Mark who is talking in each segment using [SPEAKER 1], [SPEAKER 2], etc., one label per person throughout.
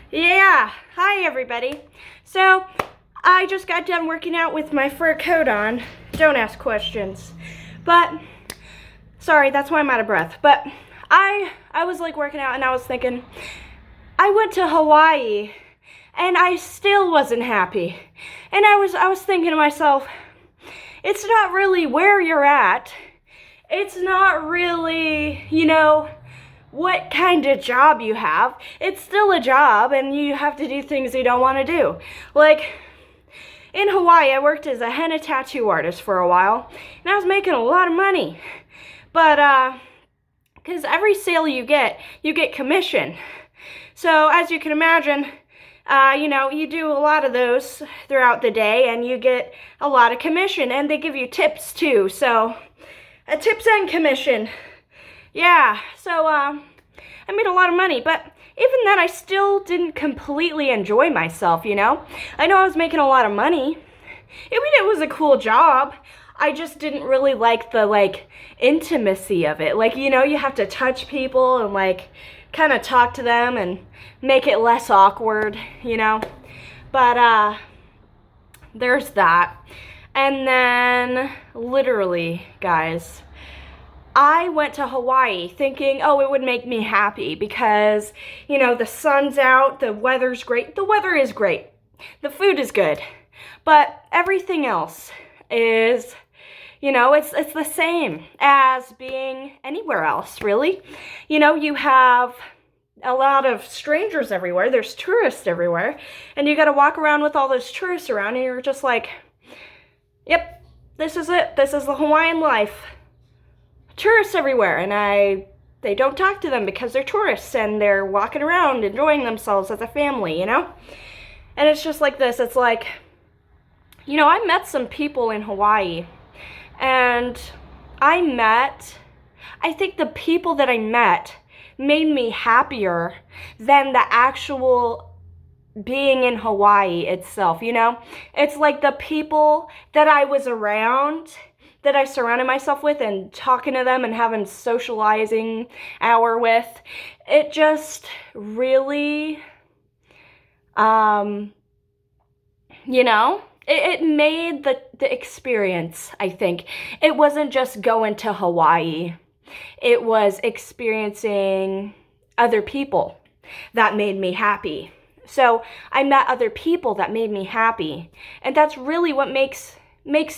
[SPEAKER 1] Yeah, hi everybody. So, I just got done working out with my fur coat on. Don't ask questions. But, sorry, that's why I'm out of breath. But, I was like working out and I was thinking, I went to Hawaii and I still wasn't happy. And I was thinking to myself, it's not really where you're at. It's not really, what kind of job you have. It's still a job and you have to do things you don't want to do. Like, in Hawaii, I worked as a henna tattoo artist for a while, and I was making a lot of money. But, because every sale you get commission. So, as you can imagine, you do a lot of those throughout the day, and you get a lot of commission, and they give you tips too. So, a tips and commission. Yeah, so, I made a lot of money, but even then, I still didn't completely enjoy myself, I know I was making a lot of money. I mean, it was a cool job. I just didn't really like the, intimacy of it. You have to touch people and, kind of talk to them and make it less awkward, But, there's that. And then, literally, guys, I went to Hawaii thinking, oh, it would make me happy because, the sun's out, the weather's great. The weather is great. The food is good. But everything else is, it's the same as being anywhere else, really. You have a lot of strangers everywhere. There's tourists everywhere. And you got to walk around with all those tourists around and you're just like, yep, this is it. This is the Hawaiian life. Tourists everywhere, and they don't talk to them because they're tourists and they're walking around enjoying themselves as a family, And it's just like this. It's like, I met some people in Hawaii, and I think the people that I met made me happier than the actual being in Hawaii itself, It's like the people that I was around, that I surrounded myself with and talking to them and having socializing hour with, it just really, it made the experience, I think. It wasn't just going to Hawaii. It was experiencing other people that made me happy. So I met other people that made me happy. And that's really what makes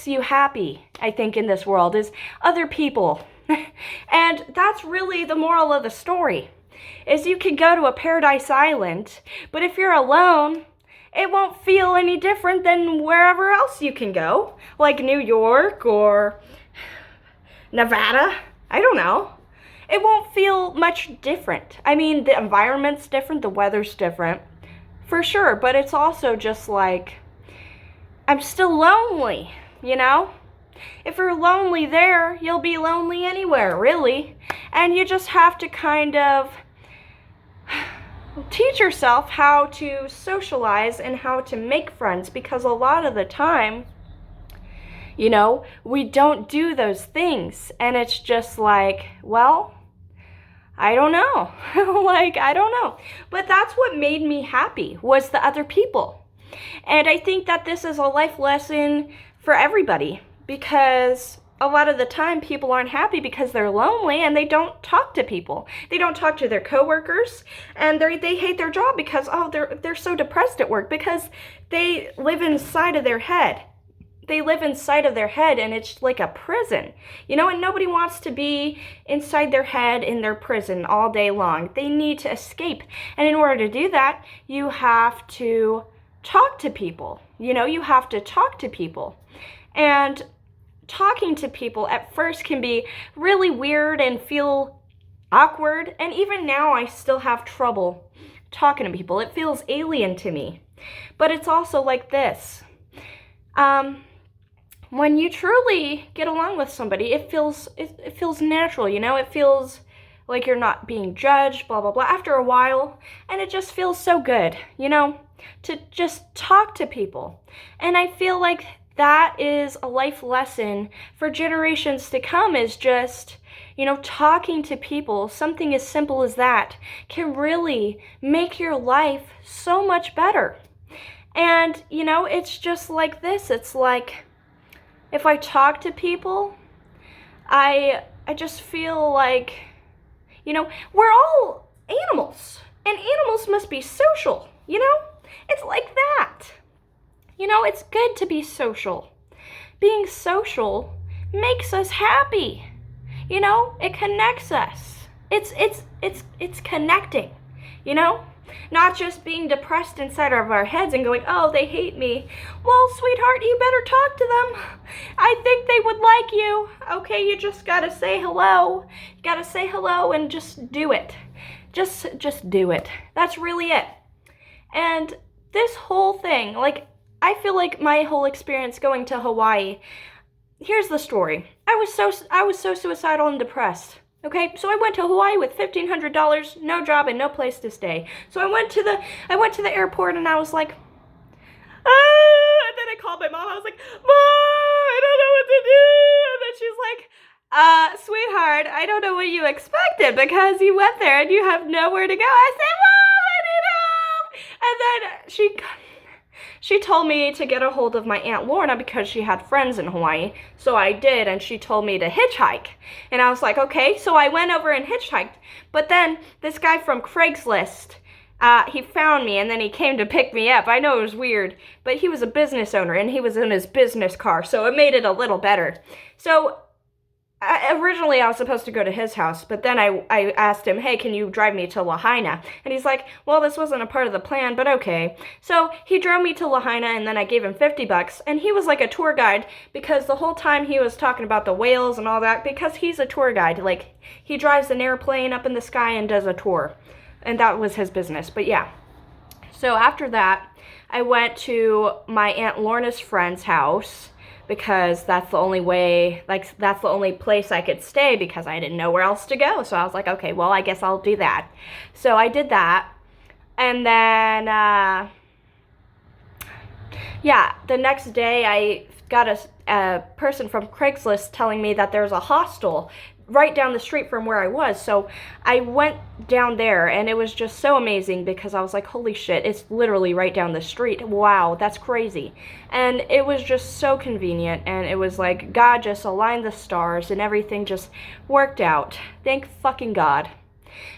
[SPEAKER 1] you happy, I think, in this world, is other people. And that's really the moral of the story, is you can go to a paradise island, but if you're alone, it won't feel any different than wherever else you can go, like New York or Nevada. I don't know. It won't feel much different. I mean, the environment's different, the weather's different, for sure, but it's also just like, I'm still lonely, If you're lonely there, you'll be lonely anywhere, really. And you just have to kind of teach yourself how to socialize and how to make friends, because a lot of the time, we don't do those things. And it's just like, well, I don't know. I don't know. But that's what made me happy, was the other people. And I think that this is a life lesson for everybody, because a lot of the time people aren't happy because they're lonely and they don't talk to people. They don't talk to their coworkers, and they hate their job because, they're so depressed at work because they live inside of their head. They live inside of their head, and it's like a prison, and nobody wants to be inside their head in their prison all day long. They need to escape. And in order to do that, you have to talk to people. You have to talk to people. And talking to people at first can be really weird and feel awkward. And even now, I still have trouble talking to people. It feels alien to me. But it's also like this. When you truly get along with somebody, it feels natural, It feels like you're not being judged, blah, blah, blah, after a while. And it just feels so good, to just talk to people. And I feel like that is a life lesson for generations to come, is just You know, talking to people, something as simple as that, can really make your life so much better. And, you know, it's just like this. It's like, if I talk to people, I just feel like, you know, we're all animals, and animals must be social, you know? It's like that. You know, it's good to be social. Being social makes us happy. You know, it connects us. It's connecting, you know? Not just being depressed inside of our heads and going, oh, they hate me. Well, sweetheart, you better talk to them. I think they would like you. Okay, you just gotta say hello. You gotta say hello and just do it. Just do it. That's really it. And this whole thing, like, I feel like my whole experience going to Hawaii, here's the story. I was so suicidal and depressed. Okay, so I went to Hawaii with $1,500, no job and no place to stay. So I went to the airport and I was like, and then I called my mom. I was like, Mom, I don't know what to do. And then she's like, sweetheart, I don't know what you expected because you went there and you have nowhere to go. I said, Mom, I need help. And then she told me to get a hold of my Aunt Lorna because she had friends in Hawaii. So I did, and she told me to hitchhike. And I was like, okay. So I went over and hitchhiked. But then this guy from Craigslist, he found me, and then he came to pick me up. I know it was weird, but he was a business owner, and he was in his business car, so it made it a little better. So originally I was supposed to go to his house, but then I asked him, hey, can you drive me to Lahaina? And he's like, well, this wasn't a part of the plan, but okay. So he drove me to Lahaina, and then I gave him $50, and he was like a tour guide because the whole time he was talking about the whales and all that because he's a tour guide. Like, he drives an airplane up in the sky and does a tour, and that was his business. But yeah, so after that, I went to my Aunt Lorna's friend's house, because that's the only way, like, that's the only place I could stay because I didn't know where else to go. So I was like, okay, well, I guess I'll do that. So I did that. And then, yeah, the next day I got a person from Craigslist telling me that there's a hostel right down the street from where I was. So I went down there, and it was just so amazing because I was like, holy shit, it's literally right down the street. Wow, that's crazy. And it was just so convenient, and it was like God just aligned the stars and everything just worked out. Thank fucking God.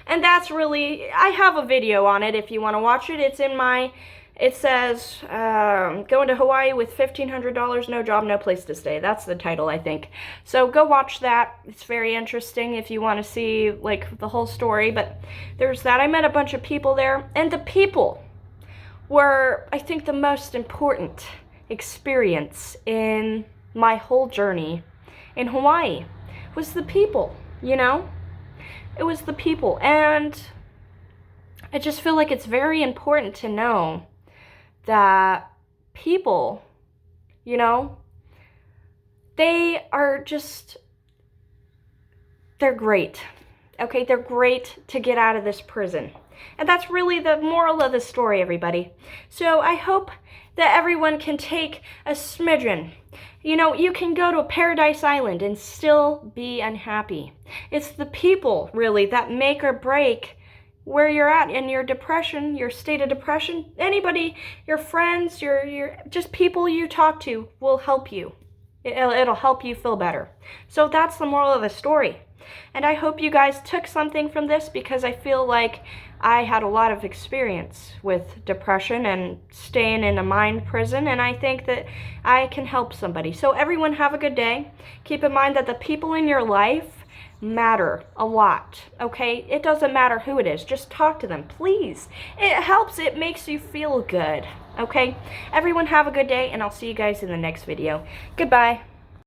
[SPEAKER 1] And that's really, I have a video on it if you want to watch it. It's in my, it says, going to Hawaii with $1,500, no job, no place to stay. That's the title, I think. So go watch that. It's very interesting if you want to see, like, the whole story. But there's that. I met a bunch of people there. And the people were, I think, the most important experience in my whole journey in Hawaii was the people, you know? It was the people. And I just feel like it's very important to know that people, you know, they are just, they're great. Okay, they're great to get out of this prison. And that's really the moral of the story, everybody. So I hope that everyone can take a smidgen. You know, you can go to a paradise island and still be unhappy. It's the people, really, that make or break where you're at in your depression, your state of depression. Anybody, your friends, your just people you talk to will help you. It'll help you feel better. So that's the moral of the story. And I hope you guys took something from this because I feel like I had a lot of experience with depression and staying in a mind prison, and I think that I can help somebody. So everyone have a good day. Keep in mind that the people in your life matter a lot, okay? It doesn't matter who it is. Just talk to them, please. It helps. It makes you feel good, okay? Everyone have a good day, and I'll see you guys in the next video. Goodbye.